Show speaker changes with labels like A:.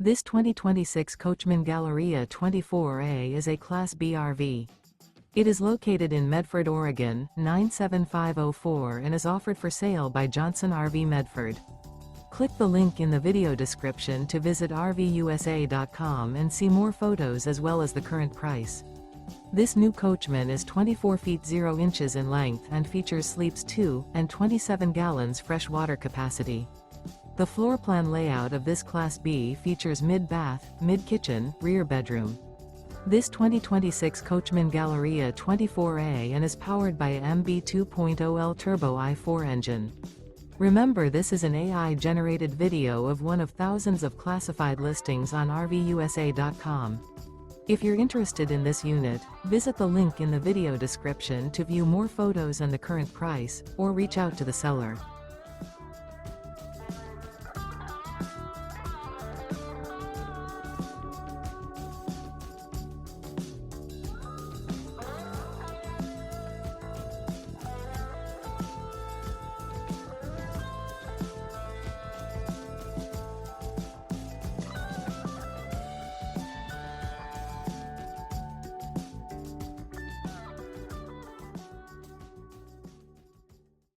A: This 2026 Coachmen Galleria 24A is a Class B RV. It is located in Medford, Oregon, 97504 and is offered for sale by Johnson RV Medford. Click the link in the video description to visit RVUSA.com and see more photos as well as the current price. This new Coachmen is 24 feet 0 inches in length and features sleeps 2 and 27 gallons fresh water capacity. The floor plan layout of this Class B features mid-bath, mid-kitchen, rear bedroom. This 2026 Coachmen Galleria 24A and is powered by a MB 2.0L Turbo i4 engine. Remember, this is an AI-generated video of one of thousands of classified listings on RVUSA.com. If you're interested in this unit, visit the link in the video description to view more photos and the current price, or reach out to the seller.